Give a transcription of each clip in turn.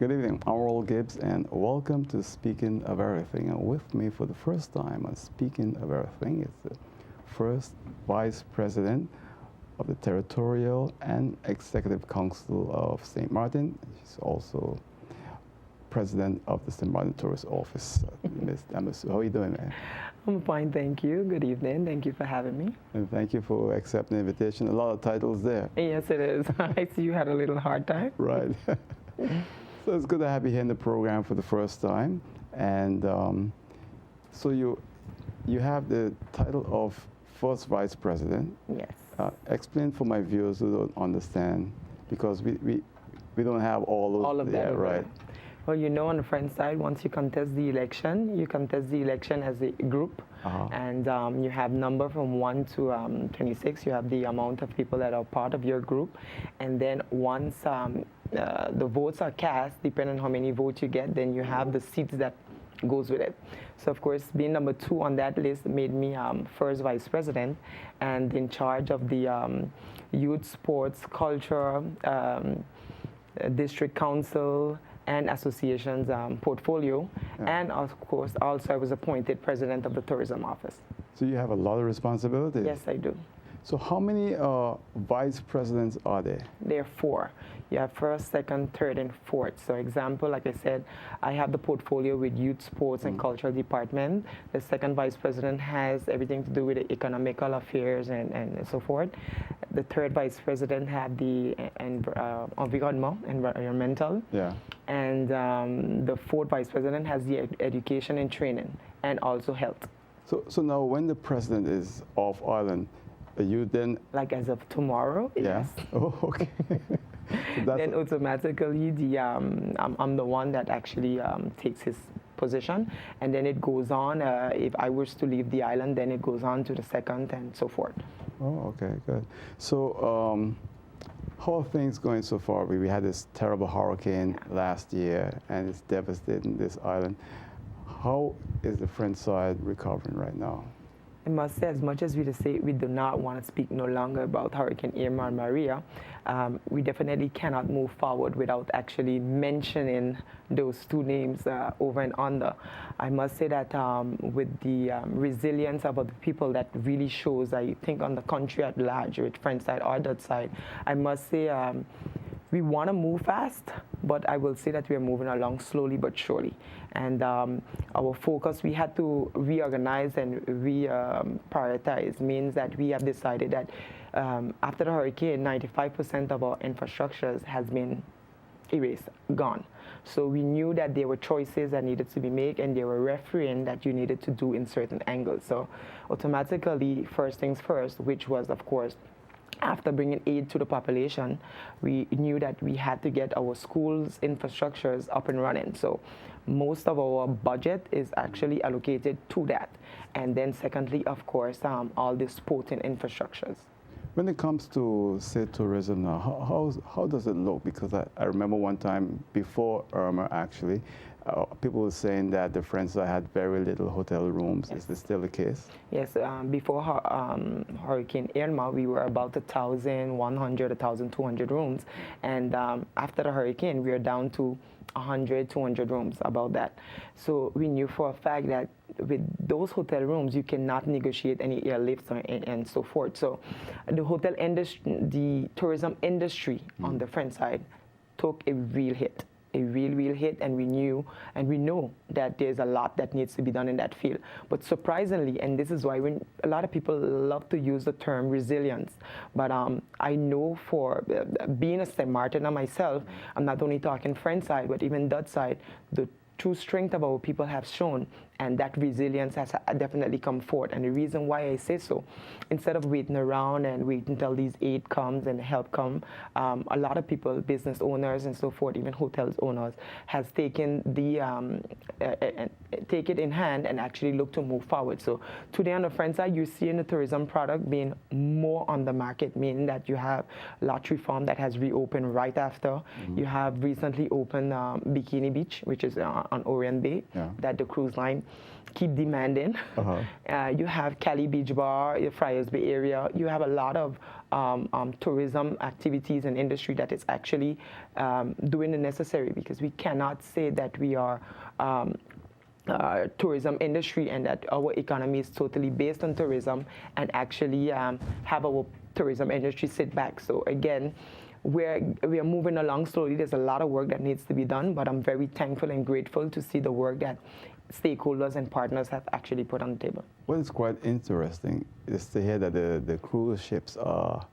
Good evening, I'm Earl Gibbs, and welcome to Speaking of Everything. And with me for the first time on Speaking of Everything is the first Vice President of the Territorial and Executive Council of St. Martin. She's also President of the St. Martin Tourist Office, Ms. Damaseau. How are you doing, man? I'm fine, thank you. Good evening. Thank you for having me. And thank you for accepting the invitation. A lot of titles there. Yes, it is. I see you had a little hard time. Right. So it's good to have you here in the program for the first time. And so you have the title of First Vice President. Yes. Explain for my viewers who don't understand, because we don't have all of that. Yeah, right. Well, you know, on the French side, once you contest the election, you contest the election as a group. And you have number from 1 to 26. You have the amount of people that are part of your group. And then once the votes are cast, depending on how many votes you get, then you have the seats that goes with it. So, of course, being number 2 on that list made me first vice president and in charge of the youth, sports, culture, district council, and associations portfolio. Yeah. And of course, also I was appointed president of the tourism office. So you have a lot of responsibilities. Yes, I do. So how many vice presidents are there? There are 4. You have first, second, third, and fourth. So example, like I said, I have the portfolio with youth, sports, and cultural department. The second vice president has everything to do with the economical affairs and so forth. The third vice president had the environmental. Yeah. And the fourth vice president has the education and training, and also health. So now when the president is off island, you then... Like as of tomorrow? Yeah. Yes. Oh, okay. So then automatically I'm the one that actually takes his position, and then it goes on. If I was to leave the island, then it goes on to the second and so forth. Oh, okay, good. So how are things going so far? We had this terrible hurricane last year, and it's devastating this island. How is the French side recovering right now? I must say, as much as we do not want to speak no longer about Hurricane Irma and Maria, we definitely cannot move forward without actually mentioning those 2 names over and under. I must say that with the resilience of the people that really shows, I think, on the country at large, with French side or that side, I must say we want to move fast, but I will say that we are moving along slowly but surely. And our focus, we had to reorganize and prioritize, means that we have decided that after the hurricane, 95% of our infrastructures has been erased, gone. So we knew that there were choices that needed to be made, and there were refereeing that you needed to do in certain angles. So automatically, first things first, which was, of course, after bringing aid to the population, we knew that we had to get our schools' infrastructures up and running. So most of our budget is actually allocated to that. And then secondly, of course, all the sporting infrastructures. When it comes to, say, tourism now, how does it look? Because I remember one time before Irma, actually, people were saying that the French side had very little hotel rooms. Yes. Is this still the case? Yes, before Hurricane Irma, we were about 1,100, 1,200 rooms. And after the hurricane, we are down to 100, 200 rooms, about that. So we knew for a fact that with those hotel rooms, you cannot negotiate any airlifts and so forth. So the hotel industry, the tourism industry on the French side took a real hit. A real hit, and we knew and we know that there's a lot that needs to be done in that field. But surprisingly, and this is why a lot of people love to use the term resilience, but I know for being a St. Martiner myself, I'm not only talking French side, but even Dutch side, the true strength of our people have shown, and that resilience has definitely come forth. And the reason why I say so, instead of waiting around and waiting until these aid comes and help come, a lot of people, business owners and so forth, even hotels owners, has taken take it in hand and actually look to move forward. So today on the French side, you're seeing the tourism product being more on the market, meaning that you have Lottery Farm that has reopened right after. You have recently opened Bikini Beach, which is on Orient Bay, that the cruise line keep demanding. You have Cali Beach Bar, Friars Bay area. You have a lot of tourism activities and industry that is actually doing the necessary, because we cannot say that we are tourism industry and that our economy is totally based on tourism and actually have our tourism industry sit back. So again, we are moving along slowly. There's a lot of work that needs to be done, but I'm very thankful and grateful to see the work that stakeholders and partners have actually put on the table. What is quite interesting is to hear that the cruise ships are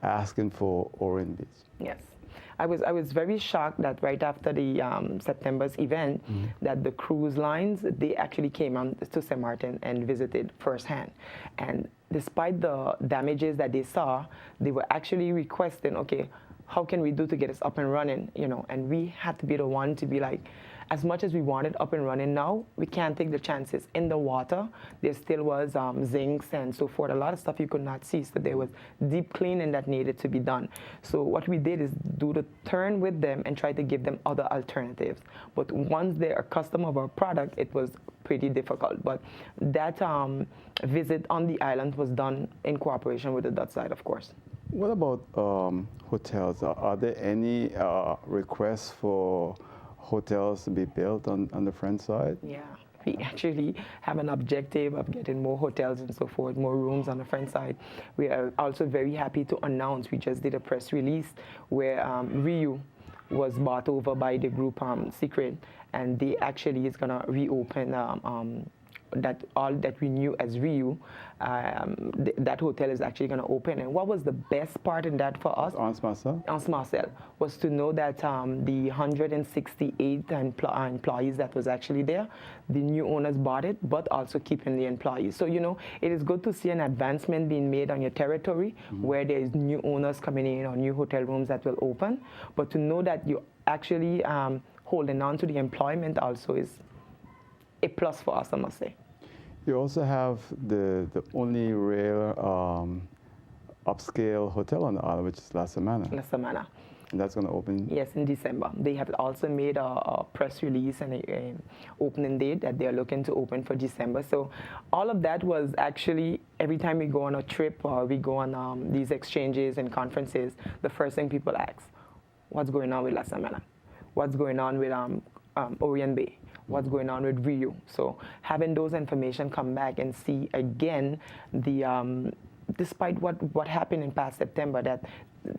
asking for Orient Beach. Yes. I was very shocked that right after the September's event, that the cruise lines, they actually came on to St. Martin and visited firsthand. And despite the damages that they saw, they were actually requesting, okay, how can we do to get us up and running, you know? And we had to be the one to be like, as much as we wanted up and running now, we can't take the chances. In the water, there still was zincs and so forth, a lot of stuff you could not see. So there was deep cleaning that needed to be done. So what we did is do the turn with them and try to give them other alternatives. But once they're a customer of our product, it was pretty difficult. But that visit on the island was done in cooperation with the Dutch side, of course. What about hotels? Are there any requests for hotels to be built on the French side? Yeah, we actually have an objective of getting more hotels and so forth, more rooms on the French side. We are also very happy to announce, we just did a press release where Riu was bought over by the group Secret, and they actually is gonna reopen that all that we knew as Riu, that hotel is actually going to open. And what was the best part in that for us? Anse Marcel? Anse Marcel was to know that the 168 employees that was actually there, the new owners bought it, but also keeping the employees. So, you know, it is good to see an advancement being made on your territory where there is new owners coming in or new hotel rooms that will open. But to know that you actually holding on to the employment also is a plus for us, I must say. You also have the only real upscale hotel on the island, which is La Semana. La Semana. And that's going to open? Yes, in December. They have also made a press release and an opening date that they are looking to open for December. So all of that was actually, every time we go on a trip or we go on these exchanges and conferences, the first thing people ask, what's going on with La Semana? What's going on with Orient Bay? What's going on with Riu? So having those information come back and see again the despite what happened in past September, that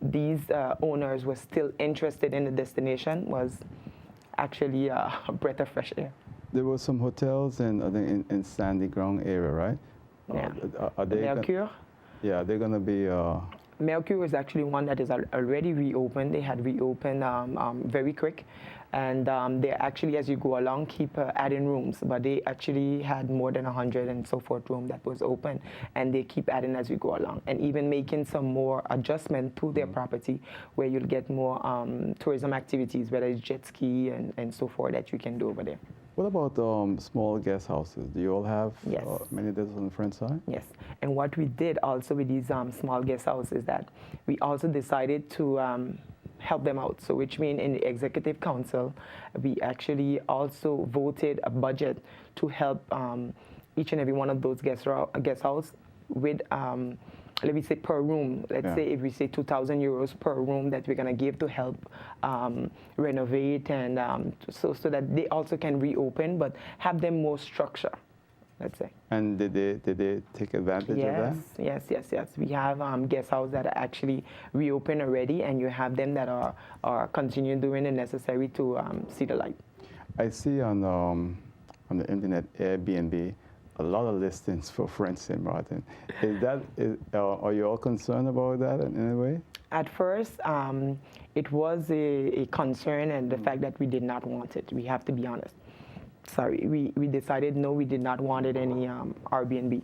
these owners were still interested in the destination was actually a breath of fresh air. There were some hotels in Sandy Ground area, right? Yeah. Are they Mercure? Yeah, they're going to be... Mercure is actually one that is already reopened. They had reopened very quick. And they actually, as you go along, keep adding rooms. But they actually had more than 100 and so forth room that was open. And they keep adding as we go along. And even making some more adjustment to their property where you'll get more tourism activities, whether it's jet ski and so forth that you can do over there. What about small guest houses? Do you all have many of those on the French side? Yes. And what we did also with these small guest houses is that we also decided to help them out. So which means in the executive council, we actually also voted a budget to help each and every one of those guest house with, let me say per room. Let's say if we say 2,000 euros per room that we're gonna give to help renovate and so that they also can reopen, but have them more structure, let's say. And did they take advantage of that? Yes. We have guest houses that are actually reopened already, and you have them that are continuing doing the necessary to see the light. I see on the internet Airbnb a lot of listings for French St. Martin. Are you all concerned about that in any way? At first, it was a concern, and the fact that we did not want it. We have to be honest. Sorry, we decided no, we did not want it any Airbnb.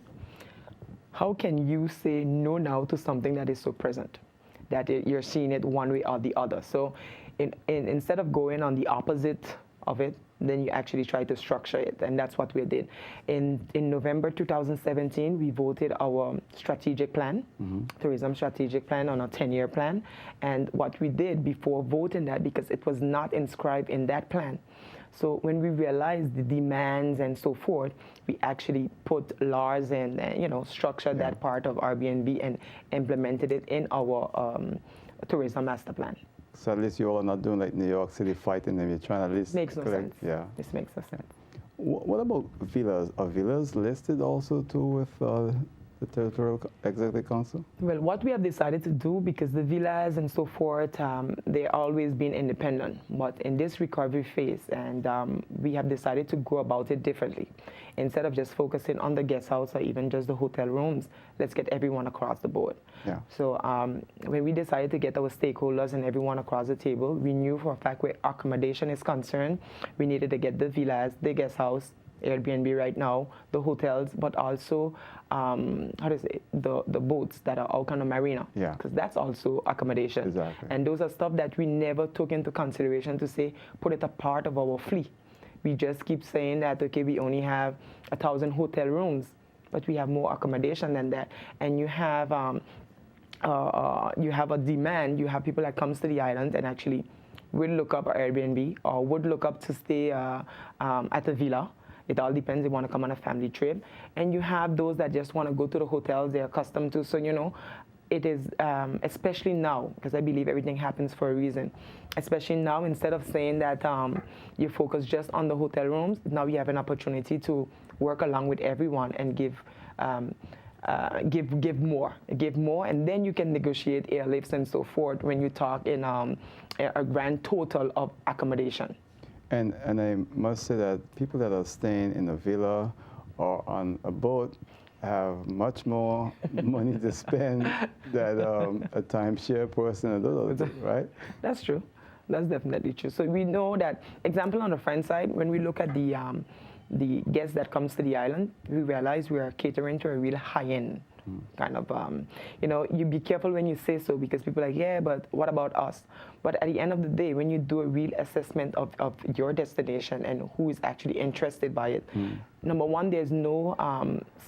How can you say no now to something that is so present, that you're seeing it one way or the other? So instead of going on the opposite of it, then you actually try to structure it, and that's what we did. In November 2017, we voted our strategic plan, tourism strategic plan on a 10-year plan, and what we did before voting that, because it was not inscribed in that plan, So when we realized the demands and so forth, we actually put laws and structured that part of Airbnb and implemented it in our tourism master plan. So at least you all are not doing like New York City fighting them. You're trying to at least Makes no sense. Yeah. This makes no sense. What about villas? Are villas listed also too with the Territorial Executive Council? Well, what we have decided to do, because the villas and so forth, they've always been independent. But in this recovery phase, and we have decided to go about it differently. Instead of just focusing on the guest house or even just the hotel rooms, let's get everyone across the board. Yeah. So when we decided to get our stakeholders and everyone across the table, we knew for a fact where accommodation is concerned, we needed to get the villas, the guest house, Airbnb right now, the hotels, but also the boats that are out on the marina. Yeah. Because that's also accommodation. Exactly. And those are stuff that we never took into consideration to say, put it a part of our fleet. We just keep saying that, okay, we only have 1,000 hotel rooms, but we have more accommodation than that. And you have a demand, you have people that comes to the island and actually would look up Airbnb or would look up to stay at a villa. It all depends. They want to come on a family trip. And you have those that just want to go to the hotels they're accustomed to. So, it is, especially now, because I believe everything happens for a reason. Especially now, instead of saying that you focus just on the hotel rooms, now you have an opportunity to work along with everyone and give more, and then you can negotiate airlifts and so forth when you talk in a grand total of accommodation. And I must say that people that are staying in a villa or on a boat have much more money to spend than a timeshare person, right? That's true. That's definitely true. So we know that, example on the friend side, when we look at the guests that comes to the island, we realize we are catering to a real high-end kind of, you be careful when you say so, because people are like, yeah, but what about us? But at the end of the day, when you do a real assessment of your destination and who is actually interested by it, number one, there's no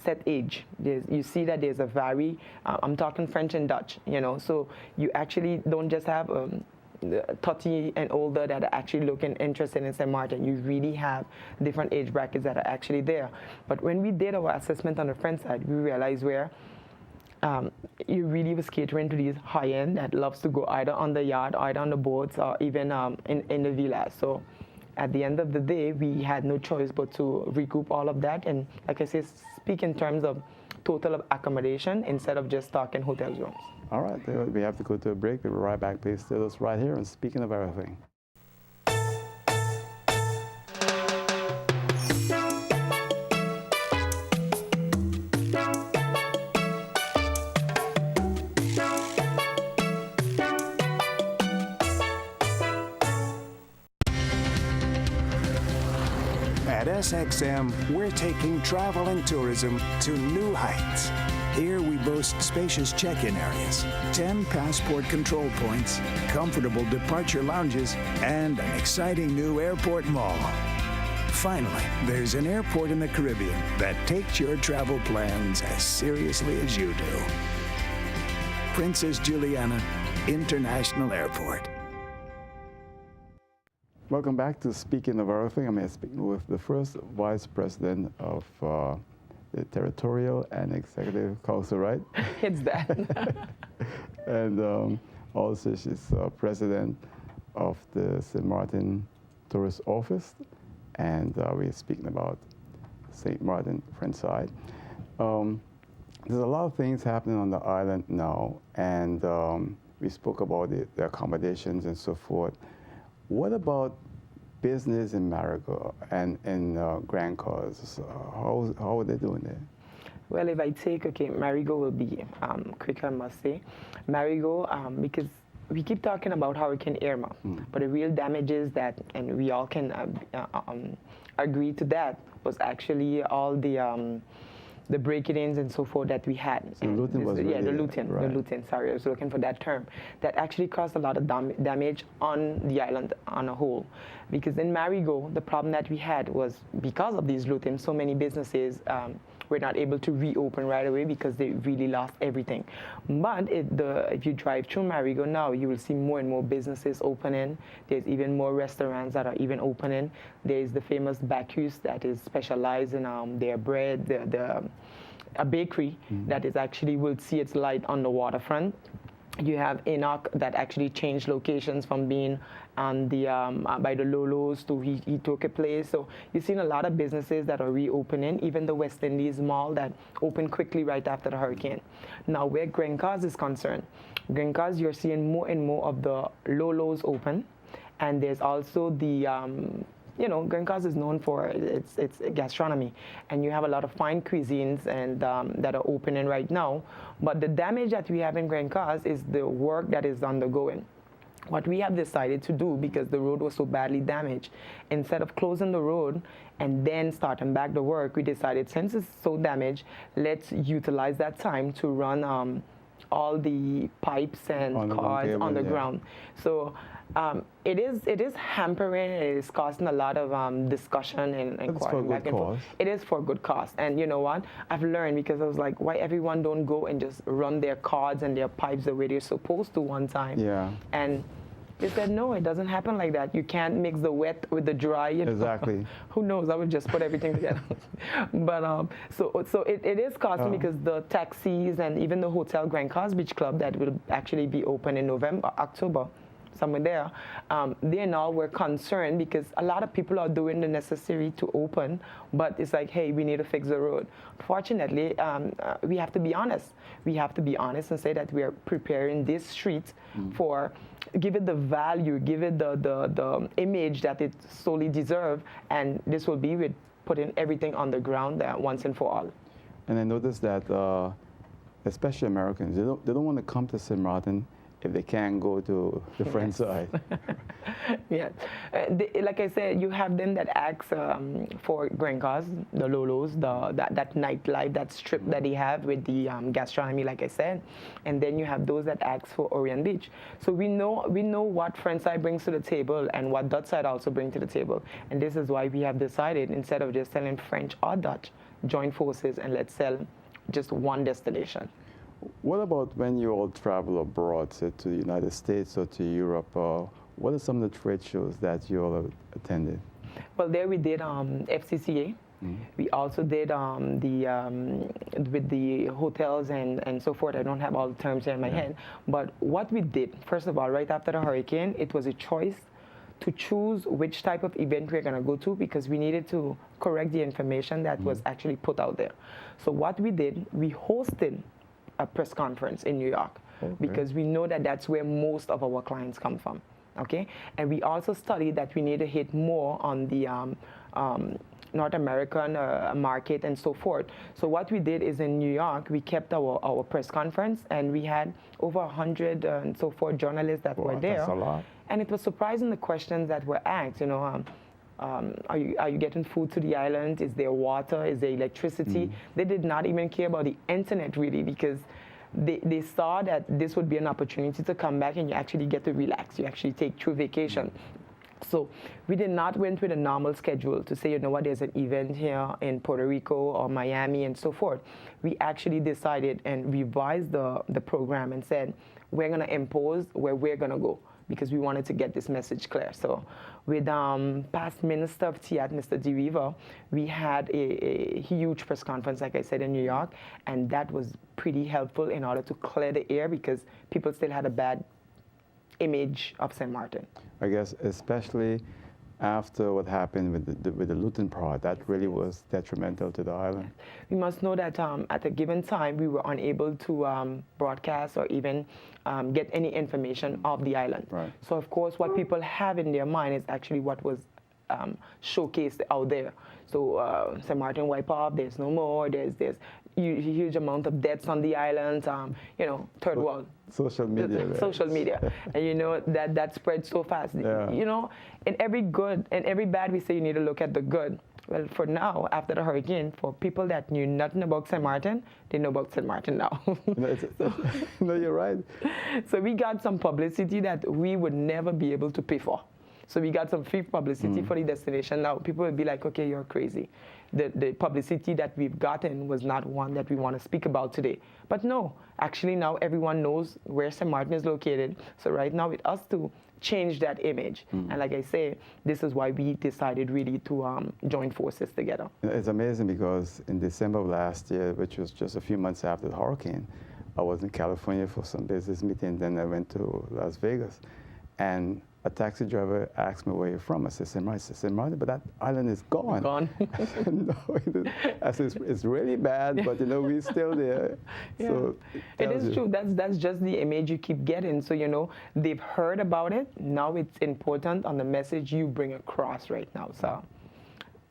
set age. You see that there's a I'm talking French and Dutch, so you actually don't just have 30 and older that are actually looking interested in St. Martin. You really have different age brackets that are actually there. But when we did our assessment on the friend side, we realized where you really was catering to these high-end that loves to go either on the yacht, either on the boats, or even in the villas. So at the end of the day, we had no choice but to recoup all of that. And like I said, speak in terms of total of accommodation instead of just talking hotel rooms. All right, we have to go to a break. We'll be right back. Please stay with us right here on Speaking of Everything. At SXM, we're taking travel and tourism to new heights. Here we boast spacious check-in areas, 10 passport control points, comfortable departure lounges, and an exciting new airport mall. Finally, there's an airport in the Caribbean that takes your travel plans as seriously as you do. Princess Juliana International Airport. Welcome back to Speaking of Everything. I'm here speaking with the first Vice President of the Territorial and Executive Council, right? It's that. And also she's President of the St. Martin Tourist Office, and we're speaking about St. Martin French side. There's a lot of things happening on the island now, and we spoke about the accommodations and so forth. What about business in Marigot and in Grand Cause? How are they doing there? Well, if I take, Marigot will be quicker, I must say. Marigot, because we keep talking about Hurricane Irma, but the real damages that, and we all can agree to that, was actually all the break-ins and so forth that we had. So looting was really, the looting, right. the looting, sorry, I was looking for that term. That actually caused a lot of damage on the island on a whole. Because in Marigot, the problem that we had was because of these looting, so many businesses were not able to reopen right away because they really lost everything. But if you drive through Marigot now, you will see more and more businesses opening. There's even more restaurants that are even opening. There's the famous Bacchus that is specialized in their bread, a bakery that is actually will see its light on the waterfront. You have Enoch that actually changed locations from being on the by the Lolos to he took a place. So you've seen a lot of businesses that are reopening, even the West Indies Mall that opened quickly right after the hurricane. Now where Grenca's is concerned, Grenca's you're seeing more and more of the Lolos open, and there's also the Grenca's is known for its gastronomy, and you have a lot of fine cuisines and that are opening right now. But the damage that we have in Grenca's is the work that is undergoing. What we have decided to do, because the road was so badly damaged, instead of closing the road and then starting back the work, we decided since it's so damaged, let's utilize that time to run all the pipes and cords on the ground. So it is hampering. It is causing a lot of discussion and inquiry back and forth. It is for good cause. And you know what? I've learned, because I was like, why everyone don't go and just run their cords and their pipes the way they're supposed to one time? Yeah. And they said, no, it doesn't happen like that. You can't mix the wet with the dry. Exactly. Who knows? I would just put everything together. But so it is costing because the taxis and even the Hotel Grand Cars Beach Club that will actually be open in October, somewhere there, they now were concerned because a lot of people are doing the necessary to open, but it's like, hey, we need to fix the road. Fortunately, we have to be honest. We have to be honest and say that we are preparing this street for, give it the value, give it the image that it solely deserves, and this will be with putting everything on the ground once and for all. And I noticed that, especially Americans, they don't want to come to St. Martin if they can't go to the French side. Yeah. Like I said, you have them that ask for Grenca's, the Lolos, that nightlife, that strip that they have with the gastronomy, like I said. And then you have those that ask for Orient Beach. So we know what French side brings to the table and what Dutch side also brings to the table. And this is why we have decided, instead of just selling French or Dutch, join forces and let's sell just one destination. What about when you all travel abroad, say to the United States or to Europe? What are some of the trade shows that you all have attended? Well, there we did FCCA. We also did with the hotels and so forth. I don't have all the terms here in my head. But what we did, first of all, right after the hurricane, it was a choice to choose which type of event we're going to go to, because we needed to correct the information that was actually put out there. So what we did, we hosted a press conference in New York, because we know that that's where most of our clients come from, okay? And we also studied that we need to hit more on the North American market and so forth. So what we did is in New York, we kept our press conference, and we had over 100 and so forth journalists that were there. That's a lot. And it was surprising, the questions that were asked, you know, are you getting food to the island? Is there water? Is there electricity? They did not even care about the internet, really, because they saw that this would be an opportunity to come back and you actually get to relax. You actually take true vacation. So we did not went with a normal schedule to say, you know what, there's an event here in Puerto Rico or Miami and so forth. We actually decided and revised the program and said, we're going to impose where we're going to go, because we wanted to get this message clear. So with past Minister of TIAT, Mr. De Riva, we had a huge press conference, like I said, in New York, and that was pretty helpful in order to clear the air, because people still had a bad image of St. Martin. I guess especially after what happened with the Luton part, that really was detrimental to the island. We must know that at a given time, we were unable to broadcast or even get any information of the island. Right. So of course, what people have in their mind is actually what was showcased out there. So St. Martin wipe off, there's no more, there's huge amount of deaths on the island, you know, third world. Social media. Right? Social media. And you know, that spreads so fast. Yeah. You know, in every good and every bad, we say you need to look at the good. Well, for now, after the hurricane, for people that knew nothing about St. Martin, they know about St. Martin now. No, you're right. So we got some publicity that we would never be able to pay for. So we got some free publicity for the destination. Now people will be like, okay, you're crazy. The publicity that we've gotten was not one that we want to speak about today. But no, actually now everyone knows where St. Martin is located. So right now it's us to change that image. And like I say, this is why we decided really to join forces together. It's amazing because in December of last year, which was just a few months after the hurricane, I was in California for some business meeting, then I went to Las Vegas, and a taxi driver asked me where you're from. I said, St. Martin. I said, St. Martin, but that island is gone. Gone. I said, no, I said, it's really bad, but we're still there. Yeah. So it is true. That's just the image you keep getting. So, they've heard about it. Now it's important on the message you bring across right now. So,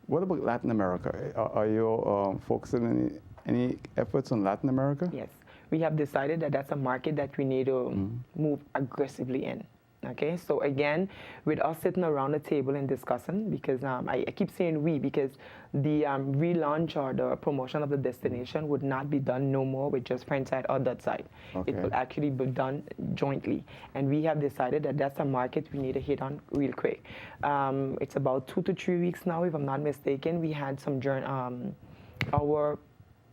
what about Latin America? Are you focusing on any efforts on Latin America? Yes. We have decided that that's a market that we need to move aggressively in. Okay, so again, with us sitting around the table and discussing, because I keep saying we, because the relaunch or the promotion of the destination would not be done no more with just French side or that side. Okay. It will actually be done jointly. And we have decided that that's a market we need to hit on real quick. It's about 2 to 3 weeks now, if I'm not mistaken. We had some our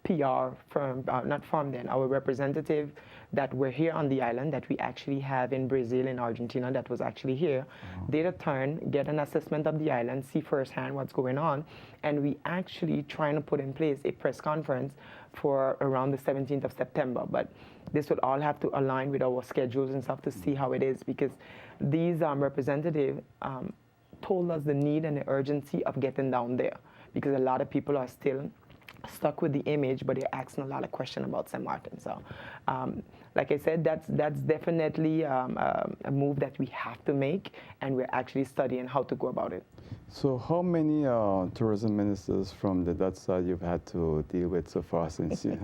PR firm, not firm then, our representative that were here on the island that we actually have in Brazil and Argentina that was actually here, they return, get an assessment of the island, see firsthand what's going on, and we actually trying to put in place a press conference for around the 17th of September. But this would all have to align with our schedules and stuff to see how it is, because these representatives told us the need and the urgency of getting down there, because a lot of people are still stuck with the image, but they're asking a lot of questions about St. Martin. So, like I said, that's definitely a move that we have to make, and we're actually studying how to go about it. So how many tourism ministers from the Dutch side you've had to deal with so far since you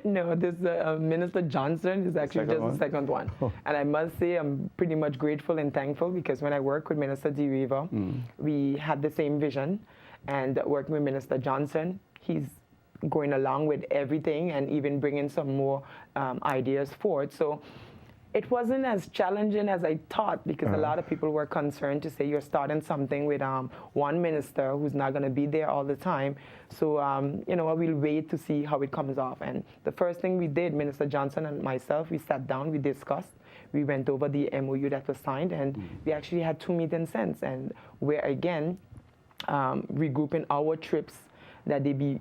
No, this Minister Johnson is actually just the second one. Oh. And I must say I'm pretty much grateful and thankful, because when I worked with Minister De Riva, we had the same vision, and working with Minister Johnson, he's going along with everything and even bringing some more ideas forward. So it wasn't as challenging as I thought, because a lot of people were concerned to say you're starting something with one minister who's not going to be there all the time. So, we'll wait to see how it comes off. And the first thing we did, Minister Johnson and myself, we sat down, we discussed, we went over the MOU that was signed, and we actually had 2 meetings since, and we're again regrouping our trips that they be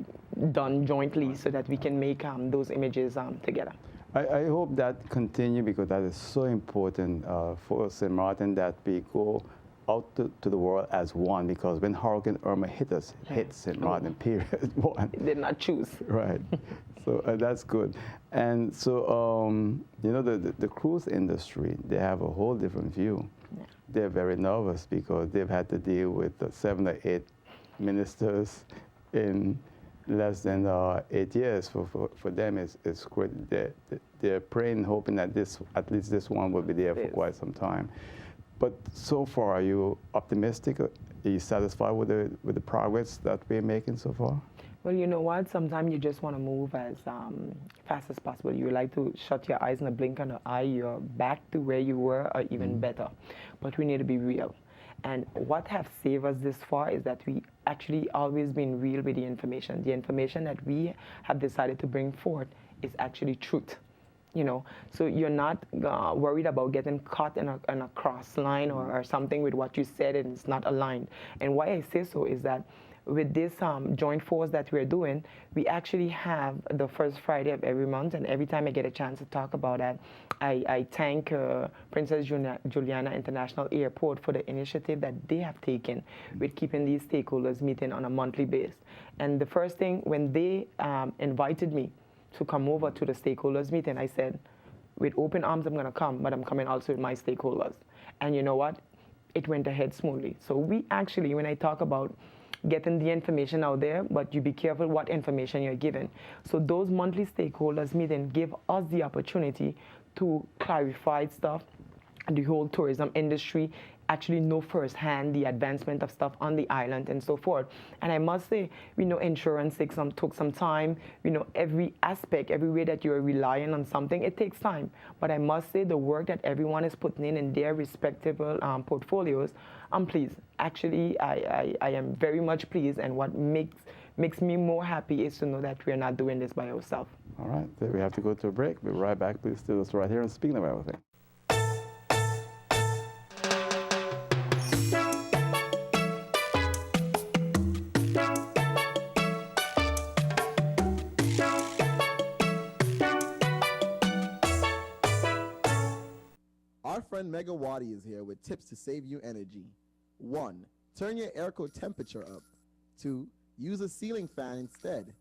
done jointly so that we can make those images together. I hope that continue, because that is so important for St. Martin, that we go out to the world as one, because when Hurricane Irma hit us, it hit St. Martin, period. One. They did not choose. Right. So that's good. And so, the cruise industry, they have a whole different view. Yeah. They're very nervous because they've had to deal with 7 or 8 ministers in less than 8 years. For them, it's great. They're praying, hoping that at least this one will be there for quite some time. But so far, are you optimistic? Are you satisfied with the progress that we're making so far? Well, you know what? Sometimes you just want to move as fast as possible. You like to shut your eyes in a blink of an eye. You're back to where you were, or even better. But we need to be real. And what have saved us this far is that we actually always been real with the information. The information that we have decided to bring forth is actually truth. So you're not worried about getting caught in a cross line or something with what you said and it's not aligned. And why I say so is that with this joint force that we're doing, we actually have the first Friday of every month, and every time I get a chance to talk about that, I thank Princess Juliana International Airport for the initiative that they have taken with keeping these stakeholders meeting on a monthly basis. And the first thing, when they invited me to come over to the stakeholders meeting, I said, with open arms, I'm going to come, but I'm coming also with my stakeholders. And you know what? It went ahead smoothly. So we actually, when I talk about getting the information out there, but you be careful what information you're given. So those monthly stakeholders meeting give us the opportunity to clarify stuff, the whole tourism industry, actually know firsthand the advancement of stuff on the island and so forth. And I must say, insurance took some time. Every aspect, every way that you're relying on something, it takes time. But I must say the work that everyone is putting in their respective portfolios, I'm pleased. Actually, I am very much pleased, and what makes me more happy is to know that we're not doing this by ourselves. All right, then we have to go to a break. We'll be right back. Please stay with us right here on Speaking of Everything. Our friend Megawati is here with tips to save you energy. 1. Turn your airco temperature up. 2. Use a ceiling fan instead.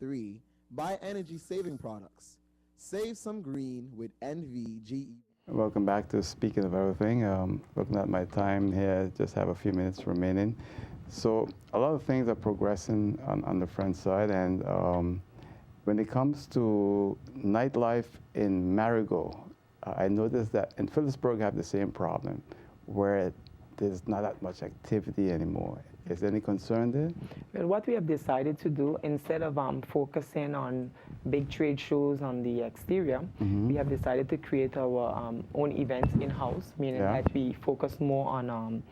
3. Buy energy-saving products. Save some green with NVGE. Welcome back to Speaking of Everything. Looking at my time here, just have a few minutes remaining. So a lot of things are progressing on the front side, and when it comes to nightlife in Marigot, I noticed that in Phillipsburg I have the same problem, where there's not that much activity anymore. Is there any concern there? Well, what we have decided to do, instead of focusing on big trade shows on the exterior, we have decided to create our own events in-house, meaning that we focus more on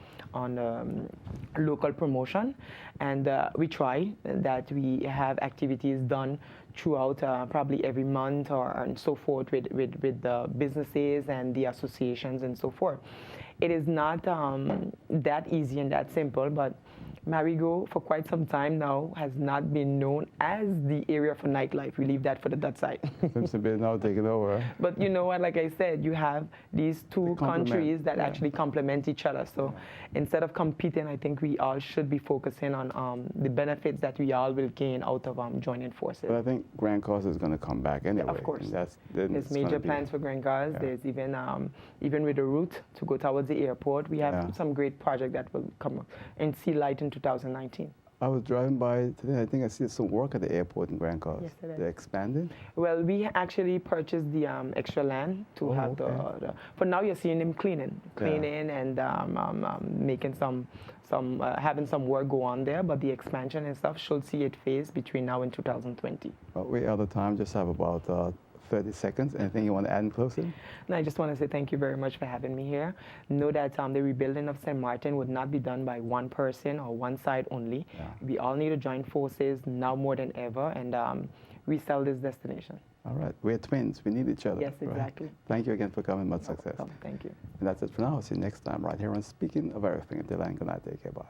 local promotion, and we try that we have activities done throughout probably every month and so forth with the businesses and the associations and so forth. It is not that easy and that simple, but Marigot, for quite some time now, has not been known as the area for nightlife. We leave that for the Dutch side. Seems to be now taken over. But you know what, like I said, you have these two countries that actually complement each other. So instead of competing, I think we all should be focusing on the benefits that we all will gain out of joining forces. But I think Grand Coast is going to come back anyway. Yeah, of course. There's major plans for Grand Coast. There's even with the route to go towards the airport, we have some great project that will come and see light in 2019. I was driving by today. I think I see some work at the airport in Grand Coast. Yes, it is. They're expanding? Well, we actually purchased the extra land to have the. For now, you're seeing them cleaning and making having some work go on there. But the expansion and stuff should see it phase between now and 2020. Well, we out of time. Just have about 30 seconds. Anything you want to add in closing? No, I just want to say thank you very much for having me here. Know that the rebuilding of St. Martin would not be done by one person or one side only. Yeah. We all need to join forces now more than ever and resell this destination. All right. We're twins. We need each other. Yes, exactly. Right? Thank you again for coming. Much success. Thank you. And that's it for now. See you next time right here on Speaking of Everything. Until then, good night. Take care. Bye.